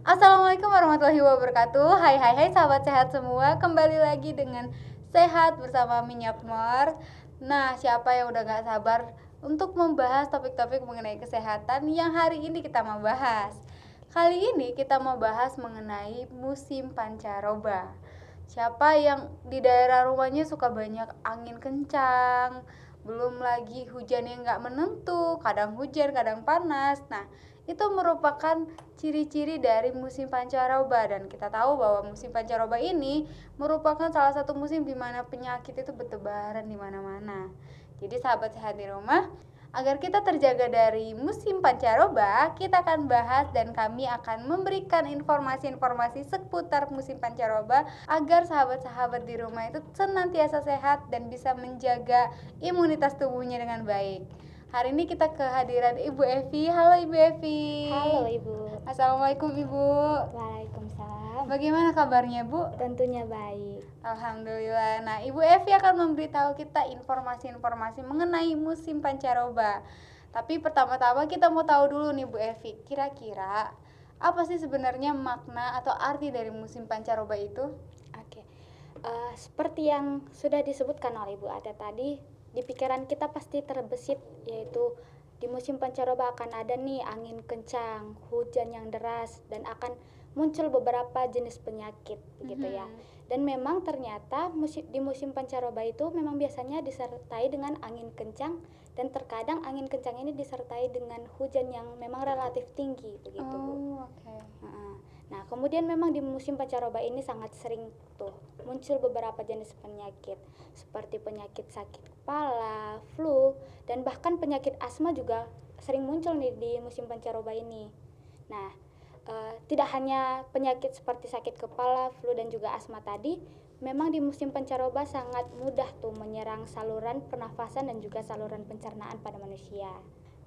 Assalamualaikum warahmatullahi wabarakatuh. Hai sahabat sehat semua. Kembali lagi dengan Sehat bersama Minyakmor. Nah, siapa yang udah gak sabar untuk membahas topik-topik mengenai kesehatan yang hari ini kita mau bahas. Kali ini kita mau bahas mengenai musim pancaroba. Siapa yang di daerah rumahnya suka banyak angin kencang, belum lagi hujan yang gak menentu, kadang hujan, kadang panas. Nah, itu merupakan ciri-ciri dari musim pancaroba, dan kita tahu bahwa musim pancaroba ini merupakan salah satu musim di mana penyakit itu bertebaran di mana-mana. Jadi sahabat sehat di rumah, agar kita terjaga dari musim pancaroba, kita akan bahas dan kami akan memberikan informasi-informasi seputar musim pancaroba agar sahabat-sahabat di rumah itu senantiasa sehat dan bisa menjaga imunitas tubuhnya dengan baik. Hari ini kita kehadiran Ibu Evi. Halo Ibu Evi. Halo Ibu. Assalamualaikum Ibu. Waalaikumsalam. Bagaimana kabarnya Bu? Tentunya baik. Alhamdulillah. Nah, Ibu Evi akan memberitahu kita informasi-informasi mengenai musim pancaroba. Tapi pertama-tama kita mau tahu dulu nih Bu Evi, kira-kira apa sih sebenarnya makna atau arti dari musim pancaroba itu? Oke. Seperti yang sudah disebutkan oleh Ibu Ada tadi, di pikiran kita pasti terbesit, yaitu di musim pancaroba akan ada nih angin kencang, hujan yang deras, dan akan muncul beberapa jenis penyakit gitu ya. Dan memang ternyata di musim pancaroba itu memang biasanya disertai dengan angin kencang, dan terkadang angin kencang ini disertai dengan hujan yang memang relatif tinggi begitu Bu. Oke. Nah, kemudian memang di musim pancaroba ini sangat sering tuh muncul beberapa jenis penyakit seperti penyakit sakit kepala, flu, dan bahkan penyakit asma juga sering muncul nih di musim pancaroba ini. Nah, tidak hanya penyakit seperti sakit kepala, flu, dan juga asma tadi, memang di musim pancaroba sangat mudah tuh menyerang saluran pernafasan dan juga saluran pencernaan pada manusia.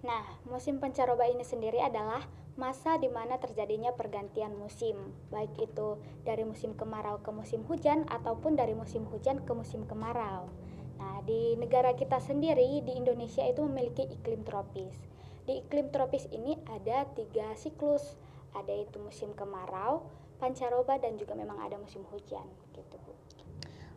Nah, musim pancaroba ini sendiri adalah masa di mana terjadinya pergantian musim, baik itu dari musim kemarau ke musim hujan ataupun dari musim hujan ke musim kemarau. Nah, di negara kita sendiri di Indonesia itu memiliki iklim tropis. Di iklim tropis ini ada 3 siklus, ada itu musim kemarau, pancaroba, dan juga memang ada musim hujan gitu Bu.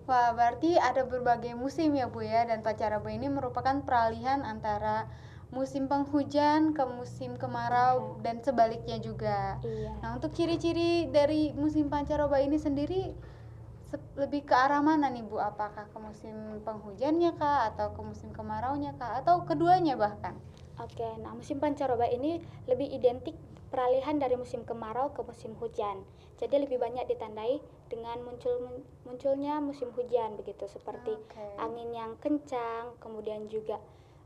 Wah, berarti ada berbagai musim ya Bu ya, dan pancaroba ini merupakan peralihan antara musim penghujan ke musim kemarau dan sebaliknya juga. Iya. Nah, untuk ciri-ciri dari musim pancaroba ini sendiri lebih ke arah mana nih Bu? Apakah ke musim penghujannya kah, atau ke musim kemaraunya kah, atau keduanya bahkan? Oke, nah musim pancaroba ini lebih identik peralihan dari musim kemarau ke musim hujan. Jadi lebih banyak ditandai dengan munculnya musim hujan begitu, seperti angin yang kencang, kemudian juga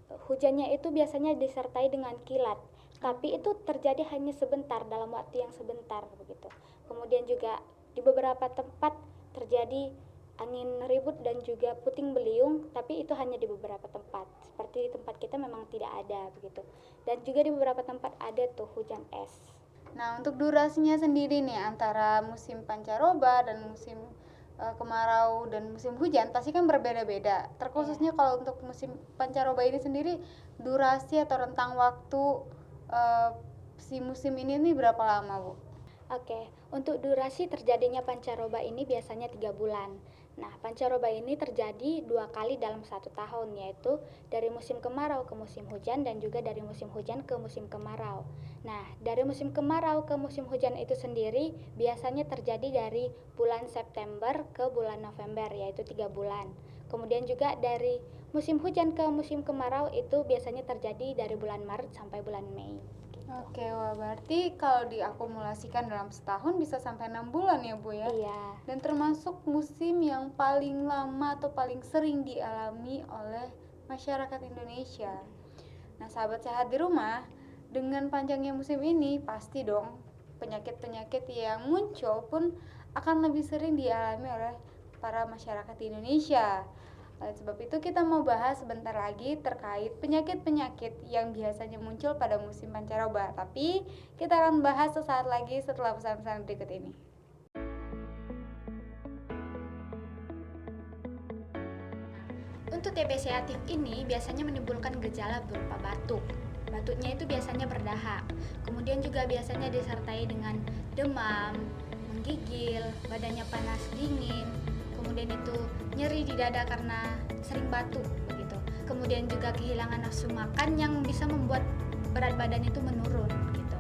hujannya itu biasanya disertai dengan kilat. Tapi itu terjadi hanya sebentar, dalam waktu yang sebentar begitu. Kemudian juga di beberapa tempat terjadi angin ribut dan juga puting beliung, tapi itu hanya di beberapa tempat. Seperti di tempat kita memang tidak ada begitu. Dan juga di beberapa tempat ada tuh hujan es. Nah, untuk durasinya sendiri nih antara musim pancaroba dan musim kemarau dan musim hujan pasti kan berbeda-beda. Terkhususnya kalau untuk musim pancaroba ini sendiri, durasi atau rentang waktu si musim ini nih berapa lama Bu? Oke, untuk durasi terjadinya pancaroba ini biasanya 3 bulan. Nah, pancaroba ini terjadi 2 kali dalam 1 tahun, yaitu dari musim kemarau ke musim hujan dan juga dari musim hujan ke musim kemarau. Nah, dari musim kemarau ke musim hujan itu sendiri biasanya terjadi dari bulan September ke bulan November, yaitu 3 bulan. Kemudian juga dari musim hujan ke musim kemarau itu biasanya terjadi dari bulan Maret sampai bulan Mei. Oke, wah berarti kalau diakumulasikan dalam setahun bisa sampai 6 bulan ya Bu ya? Iya. Dan termasuk musim yang paling lama atau paling sering dialami oleh masyarakat Indonesia. Nah, sahabat sehat di rumah, dengan panjangnya musim ini pasti dong penyakit-penyakit yang muncul pun akan lebih sering dialami oleh para masyarakat di Indonesia. Oleh sebab itu kita mau bahas sebentar lagi terkait penyakit-penyakit yang biasanya muncul pada musim pancaroba. Tapi kita akan bahas sesaat lagi setelah pesan-pesan berikut ini. Untuk TBC aktif ini biasanya menimbulkan gejala berupa batuk. Batuknya itu biasanya berdahak. Kemudian juga biasanya disertai dengan demam, menggigil, badannya panas dingin, kemudian itu nyeri di dada karena sering batuk begitu. Kemudian juga kehilangan nafsu makan yang bisa membuat berat badan itu menurun gitu.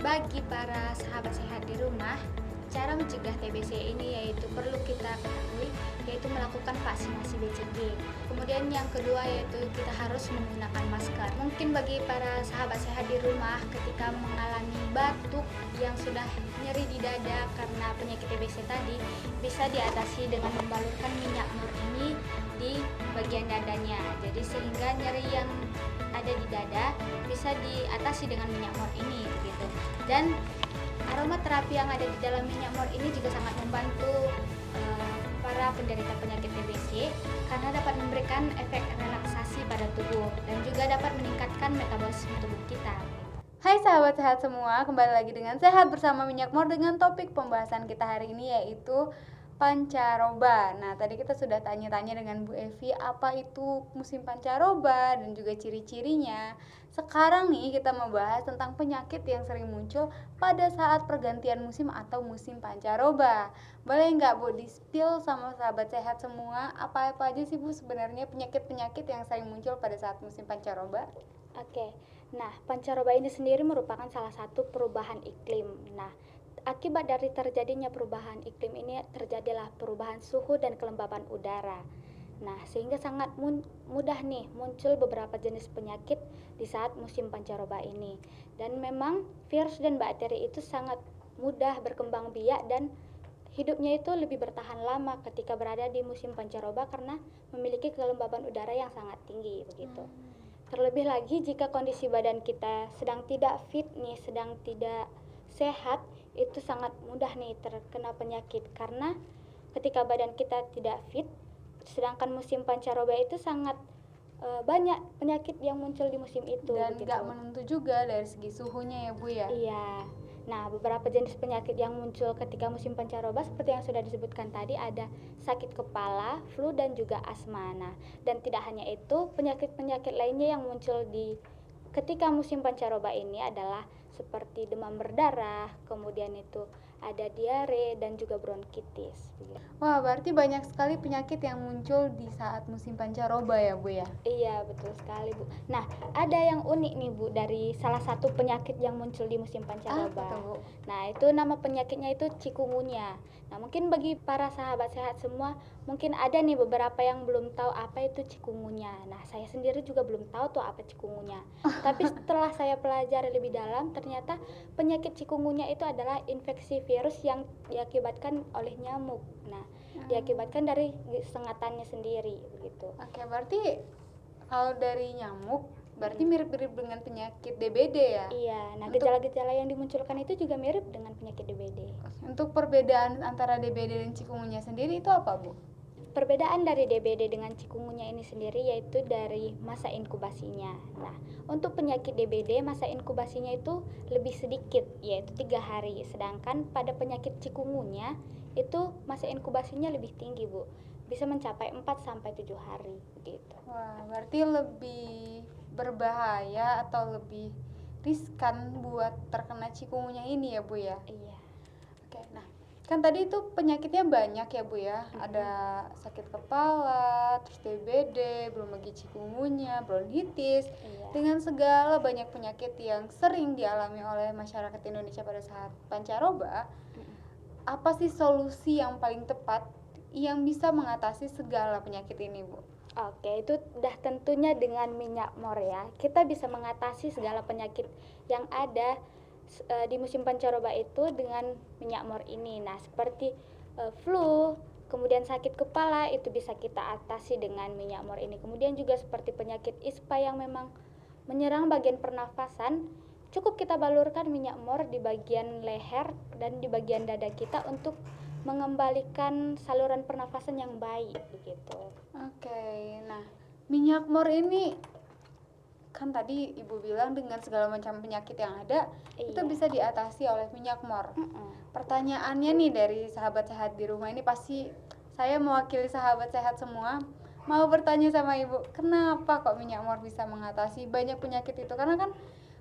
Bagi para sahabat sehat di rumah, cara mencegah TBC ini yaitu perlu kita ketahui yaitu melakukan vaksinasi BCG. Kemudian yang kedua yaitu kita harus menggunakan masker. Mungkin bagi para sahabat sehat di rumah ketika mengalami batuk yang sudah nyeri di dada karena penyakit TBC tadi, bisa diatasi dengan membalurkan minyak mur ini di bagian dadanya. Jadi sehingga nyeri yang ada di dada bisa diatasi dengan minyak mur ini begitu. Dan aromaterapi yang ada di dalam minyak mor ini juga sangat membantu para penderita penyakit TBC karena dapat memberikan efek relaksasi pada tubuh dan juga dapat meningkatkan metabolisme tubuh kita. Hai sahabat sehat semua, kembali lagi dengan Sehat Bersama Minyak Mor dengan topik pembahasan kita hari ini yaitu pancaroba. Nah, tadi kita sudah tanya-tanya dengan Bu Evi apa itu musim pancaroba dan juga ciri-cirinya. Sekarang nih kita membahas tentang penyakit yang sering muncul pada saat pergantian musim atau musim pancaroba. Boleh nggak Bu di-spill sama sahabat sehat semua apa-apa aja sih Bu sebenarnya penyakit-penyakit yang sering muncul pada saat musim pancaroba? Oke, nah pancaroba ini sendiri merupakan salah satu perubahan iklim. Nah, akibat dari terjadinya perubahan iklim ini terjadilah perubahan suhu dan kelembapan udara. Nah, sehingga sangat mudah nih muncul beberapa jenis penyakit di saat musim pancaroba ini. Dan memang virus dan bakteri itu sangat mudah berkembang biak dan hidupnya itu lebih bertahan lama ketika berada di musim pancaroba karena memiliki kelembaban udara yang sangat tinggi begitu. Terlebih lagi jika kondisi badan kita sedang tidak fit nih, sedang tidak sehat, itu sangat mudah nih terkena penyakit karena ketika badan kita tidak fit, sedangkan musim pancaroba itu sangat banyak penyakit yang muncul di musim itu. Dan begitu. nggak menentu juga dari segi suhunya ya Bu ya? Iya. Nah, beberapa jenis penyakit yang muncul ketika musim pancaroba seperti yang sudah disebutkan tadi ada sakit kepala, flu dan juga asma. Nah, dan tidak hanya itu, penyakit-penyakit lainnya yang muncul di ketika musim pancaroba ini adalah seperti demam berdarah, kemudian itu ada diare dan juga bronkitis. Wah, berarti banyak sekali penyakit yang muncul di saat musim pancaroba ya Bu ya? Iya, betul sekali Bu. Nah, ada yang unik nih Bu dari salah satu penyakit yang muncul di musim pancaroba. Apa tuh, Bu? Nah, itu nama penyakitnya itu cikungunya. Nah, mungkin bagi para sahabat sehat semua, mungkin ada nih beberapa yang belum tahu apa itu cikungunya. Nah, saya sendiri juga belum tahu tuh apa cikungunya. Tapi setelah saya pelajari lebih dalam, ternyata penyakit cikungunya itu adalah infeksi virus yang diakibatkan oleh nyamuk. Nah, diakibatkan dari sengatannya sendiri begitu. Oke, berarti kalau dari nyamuk berarti mirip-mirip dengan penyakit DBD ya? Iya, nah Untuk- gejala-gejala yang dimunculkan itu juga mirip dengan penyakit DBD. Untuk perbedaan antara DBD dan cikungunya sendiri itu apa Bu? Perbedaan dari DBD dengan cikungunya ini sendiri yaitu dari masa inkubasinya. Nah, untuk penyakit DBD masa inkubasinya itu lebih sedikit yaitu 3 hari, sedangkan pada penyakit cikungunya itu masa inkubasinya lebih tinggi, Bu. Bisa mencapai 4 sampai 7 hari gitu. Wah, berarti lebih berbahaya atau lebih riskan buat terkena cikungunya ini ya Bu ya? Iya. Oke, nah kan tadi itu penyakitnya banyak ya Bu ya, ada sakit kepala, terus DBD, belum lagi cikungunya, bronkitis, Iya. dengan segala banyak penyakit yang sering dialami oleh masyarakat Indonesia pada saat pancaroba, apa sih solusi yang paling tepat yang bisa mengatasi segala penyakit ini Bu? Oke, itu udah tentunya dengan minyak mor ya. Kita bisa mengatasi segala penyakit yang ada di musim pancaroba itu dengan minyak mor ini. Nah, seperti flu, kemudian sakit kepala itu bisa kita atasi dengan minyak mor ini. Kemudian juga seperti penyakit ispa yang memang menyerang bagian pernafasan, cukup kita balurkan minyak mor di bagian leher dan di bagian dada kita untuk mengembalikan saluran pernafasan yang baik begitu. Oke, nah minyak mor ini kan tadi Ibu bilang dengan segala macam penyakit yang ada itu Iya. bisa diatasi oleh minyak mor. Pertanyaannya nih dari sahabat sehat di rumah ini pasti saya mewakili sahabat sehat semua mau bertanya sama Ibu, kenapa kok minyak mor bisa mengatasi banyak penyakit itu? Karena kan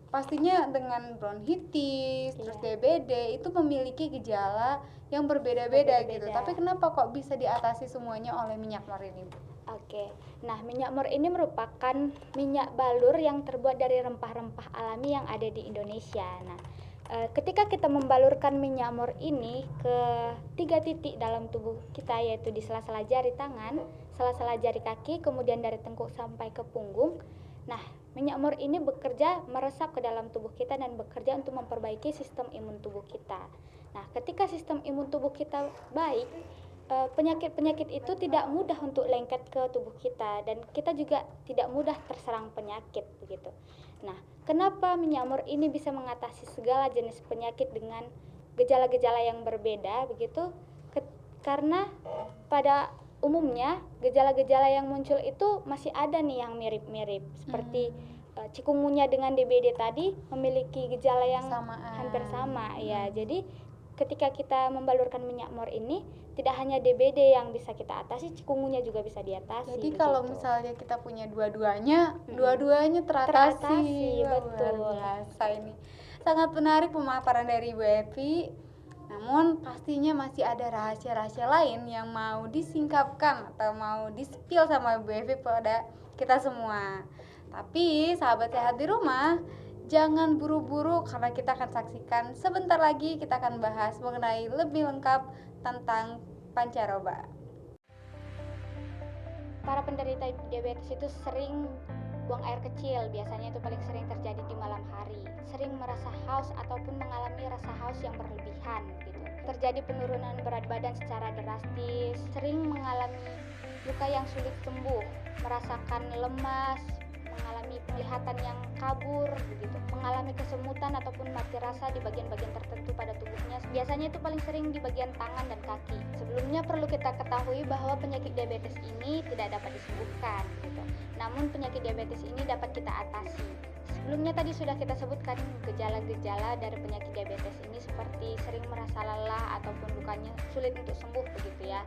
pastinya dengan bronkitis, terus Iya. DBD itu memiliki gejala yang berbeda-beda gitu. Berbeda-beda. Tapi kenapa kok bisa diatasi semuanya oleh minyak mor ini, Bu? Oke, nah minyak mor ini merupakan minyak balur yang terbuat dari rempah-rempah alami yang ada di Indonesia. Nah, ketika kita membalurkan minyak mor ini ke 3 titik dalam tubuh kita, yaitu di sela-sela jari tangan, sela-sela jari kaki, kemudian dari tengkuk sampai ke punggung. Nah, minyak mor ini bekerja meresap ke dalam tubuh kita dan bekerja untuk memperbaiki sistem imun tubuh kita. Nah, ketika sistem imun tubuh kita baik, penyakit-penyakit itu tidak mudah untuk lengket ke tubuh kita dan kita juga tidak mudah terserang penyakit begitu. Nah, kenapa minyak mor ini bisa mengatasi segala jenis penyakit dengan gejala-gejala yang berbeda begitu? Karena pada umumnya gejala-gejala yang muncul itu masih ada nih yang mirip-mirip seperti cikungunya dengan DBD tadi memiliki gejala yang hampir sama ya. Jadi ketika kita membalurkan minyak mor ini tidak hanya DBD yang bisa kita atasi, cikungunya juga bisa diatasi. Jadi kalau misalnya kita punya dua-duanya, dua-duanya teratasi. Wah, betul. Luar biasa ini. Sangat menarik pemaparan dari Bu Evi. Namun pastinya masih ada rahasia-rahasia lain yang mau disingkapkan atau mau di-spill sama Bu Evi pada kita semua. Tapi sahabat sehat di rumah, jangan buru-buru karena kita akan saksikan sebentar lagi kita akan bahas mengenai lebih lengkap tentang pancaroba. Para penderita diabetes itu sering buang air kecil, biasanya itu paling sering terjadi di malam hari. Sering merasa haus ataupun mengalami rasa haus yang berlebihan gitu. Terjadi penurunan berat badan secara drastis, sering mengalami luka yang sulit sembuh, merasakan lemas, mengalami penglihatan yang kabur begitu, mengalami kesemutan ataupun mati rasa di bagian-bagian tertentu pada tubuhnya. Biasanya itu paling sering di bagian tangan dan kaki. Sebelumnya perlu kita ketahui bahwa penyakit diabetes ini tidak dapat disembuhkan gitu. Namun penyakit diabetes ini dapat kita atasi. Sebelumnya tadi sudah kita sebutkan gejala-gejala dari penyakit diabetes ini seperti sering merasa lelah ataupun lukanya sulit untuk sembuh begitu ya.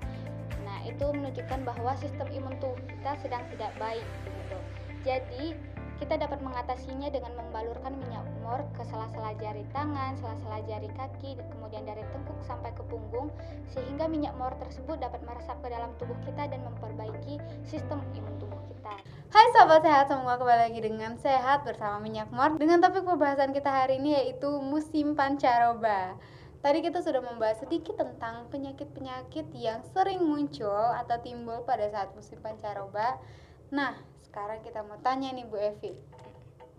Nah, itu menunjukkan bahwa sistem imun tubuh kita sedang tidak baik begitu. Jadi, kita dapat mengatasinya dengan membalurkan minyak mor ke sela-sela jari tangan, sela-sela jari kaki, kemudian dari tengkuk sampai ke punggung, sehingga minyak mor tersebut dapat meresap ke dalam tubuh kita dan memperbaiki sistem imun tubuh kita. Hai sahabat sehat semua, kembali lagi dengan Sehat bersama Minyak Mor dengan topik pembahasan kita hari ini yaitu musim pancaroba. Tadi kita sudah membahas sedikit tentang penyakit-penyakit yang sering muncul atau timbul pada saat musim pancaroba. Nah, sekarang kita mau tanya nih Bu Evi,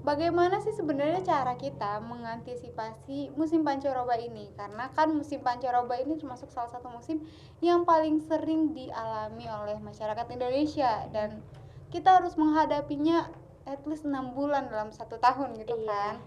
bagaimana sih sebenarnya cara kita mengantisipasi musim pancaroba ini? Karena kan musim pancaroba ini termasuk salah satu musim yang paling sering dialami oleh masyarakat Indonesia dan kita harus menghadapinya at least 6 bulan dalam 1 tahun gitu kan.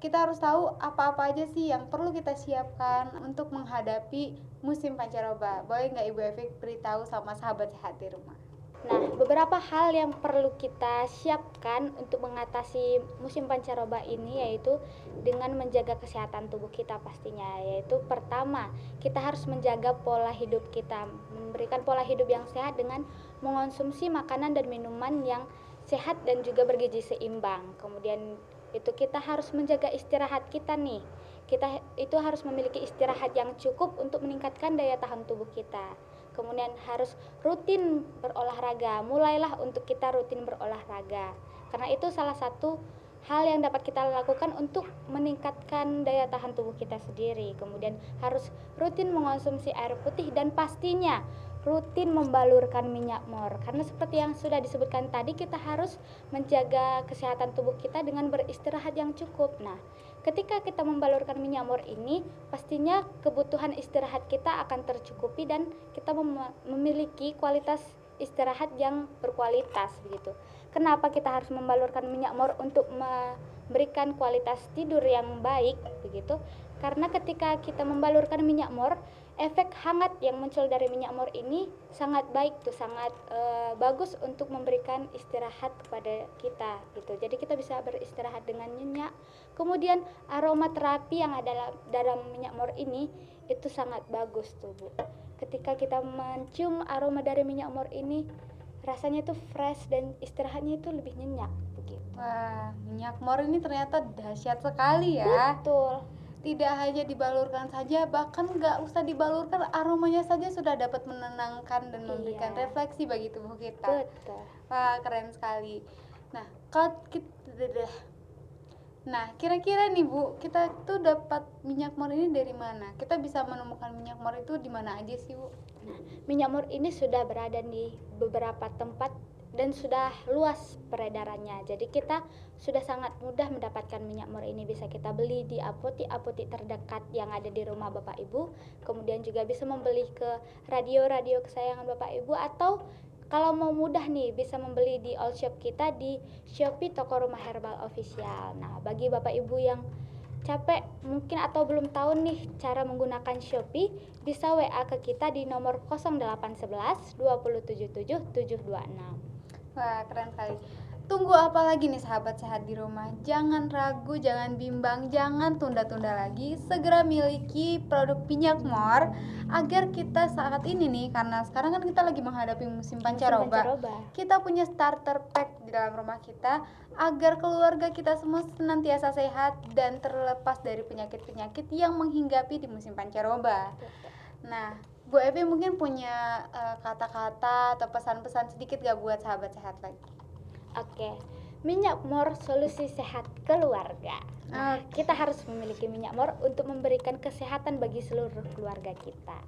Kita harus tahu apa-apa aja sih yang perlu kita siapkan untuk menghadapi musim pancaroba. Boleh nggak Ibu Evi beritahu sama sahabat sehat di rumah? Nah, beberapa hal yang perlu kita siapkan untuk mengatasi musim pancaroba ini yaitu dengan menjaga kesehatan tubuh kita pastinya. Yaitu pertama, kita harus menjaga pola hidup kita, memberikan pola hidup yang sehat dengan mengonsumsi makanan dan minuman yang sehat dan juga bergizi seimbang. Kemudian itu kita harus menjaga istirahat kita nih. Kita itu harus memiliki istirahat yang cukup untuk meningkatkan daya tahan tubuh kita. Kemudian harus rutin berolahraga. Mulailah untuk kita rutin berolahraga. Karena itu salah satu hal yang dapat kita lakukan untuk meningkatkan daya tahan tubuh kita sendiri. Kemudian harus rutin mengonsumsi air putih dan pastinya rutin membalurkan minyak mor. Karena seperti yang sudah disebutkan tadi, kita harus menjaga kesehatan tubuh kita dengan beristirahat yang cukup. Nah, ketika kita membalurkan minyak mor ini, pastinya kebutuhan istirahat kita akan tercukupi dan kita memiliki kualitas istirahat yang berkualitas begitu. Kenapa kita harus membalurkan minyak mor untuk memberikan kualitas tidur yang baik begitu? Karena ketika kita membalurkan minyak mor, efek hangat yang muncul dari minyak mor ini sangat baik tuh, sangat bagus untuk memberikan istirahat kepada kita gitu. Jadi kita bisa beristirahat dengan nyenyak. Kemudian aroma terapi yang ada dalam minyak mor ini itu sangat bagus tuh Bu. Ketika kita mencium aroma dari minyak mor ini, rasanya itu fresh dan istirahatnya itu lebih nyenyak. gitu. Wah, minyak mor ini ternyata dahsyat sekali ya. Betul. Tidak hanya dibalurkan saja, bahkan nggak usah dibalurkan, aromanya saja sudah dapat menenangkan dan memberikan Iya. refleksi bagi tubuh kita. Betul. Wah, keren sekali. Nah, kalau kita, nah kira-kira nih Bu, kita tuh dapat minyak mor ini dari mana? Kita bisa menemukan minyak mor itu di mana aja sih Bu? Minyak mor ini sudah berada di beberapa tempat dan sudah luas peredarannya. Jadi kita sudah sangat mudah mendapatkan minyak mor ini. Bisa kita beli di apotik-apotik terdekat yang ada di rumah Bapak Ibu. Kemudian juga bisa membeli ke radio-radio kesayangan Bapak Ibu, atau kalau mau mudah nih bisa membeli di all shop kita di Shopee Toko Rumah Herbal Official. Nah, bagi Bapak Ibu yang capek mungkin atau belum tahu nih cara menggunakan Shopee, bisa WA ke kita di nomor 0811 277 726. Wah, keren sekali. Tunggu apa lagi nih sahabat sehat di rumah? Jangan ragu, jangan bimbang, jangan tunda-tunda lagi. Segera miliki produk minyak mor agar kita saat ini nih, karena sekarang kan kita lagi menghadapi musim pancaroba. Kita punya starter pack di dalam rumah kita agar keluarga kita semua senantiasa sehat dan terlepas dari penyakit-penyakit yang menghinggapi di musim pancaroba. Nah, Bu Evi mungkin punya kata-kata atau pesan-pesan sedikit gak buat sahabat sehat lagi? Oke, minyak mor solusi sehat keluarga. Nah, kita harus memiliki minyak mor untuk memberikan kesehatan bagi seluruh keluarga kita.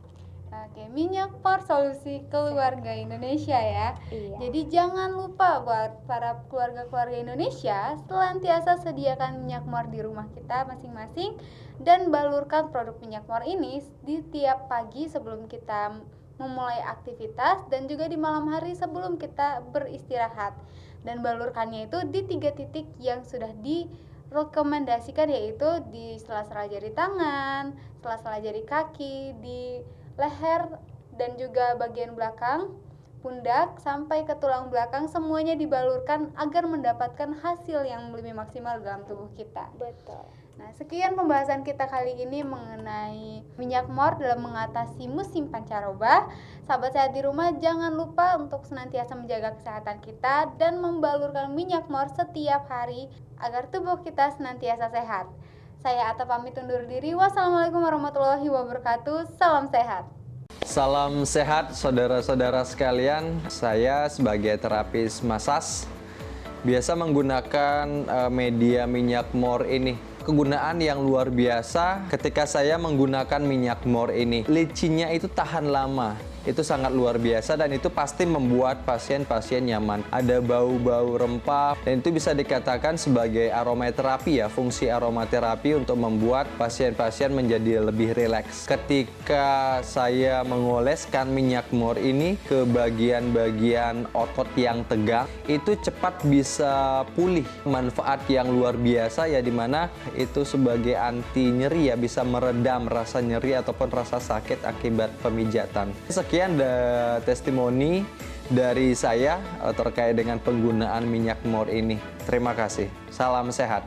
Oke, minyak mor solusi keluarga Indonesia ya. Iya. Jadi jangan lupa buat para keluarga-keluarga Indonesia, senantiasa sediakan minyak mor di rumah kita masing-masing dan balurkan produk minyak mor ini di tiap pagi sebelum kita memulai aktivitas dan juga di malam hari sebelum kita beristirahat. Dan balurkannya itu di 3 titik yang sudah direkomendasikan, yaitu di sela-sela jari tangan, sela-sela jari kaki, di leher dan juga bagian belakang pundak sampai ke tulang belakang, semuanya dibalurkan agar mendapatkan hasil yang lebih maksimal dalam tubuh kita. Betul. Nah, sekian pembahasan kita kali ini mengenai minyak mor dalam mengatasi musim pancaroba. Sahabat sehat di rumah, jangan lupa untuk senantiasa menjaga kesehatan kita dan membalurkan minyak mor setiap hari agar tubuh kita senantiasa sehat. Saya Atta pamit undur diri. Wassalamualaikum warahmatullahi wabarakatuh. Salam sehat. Salam sehat saudara-saudara sekalian. Saya sebagai terapis masas biasa menggunakan media minyak mor ini. Kegunaan yang luar biasa ketika saya menggunakan minyak mor ini. Licinnya itu tahan lama. Itu sangat luar biasa dan itu pasti membuat pasien-pasien nyaman. Ada bau-bau rempah dan itu bisa dikatakan sebagai aromaterapi ya, fungsi aromaterapi untuk membuat pasien-pasien menjadi lebih rileks. Ketika saya mengoleskan minyak mor ini ke bagian-bagian otot yang tegang, itu cepat bisa pulih. Manfaat yang luar biasa ya, dimana itu sebagai anti nyeri ya, bisa meredam rasa nyeri ataupun rasa sakit akibat pemijatan. Sekian testimoni dari saya terkait dengan penggunaan minyak mor ini. Terima kasih. Salam sehat.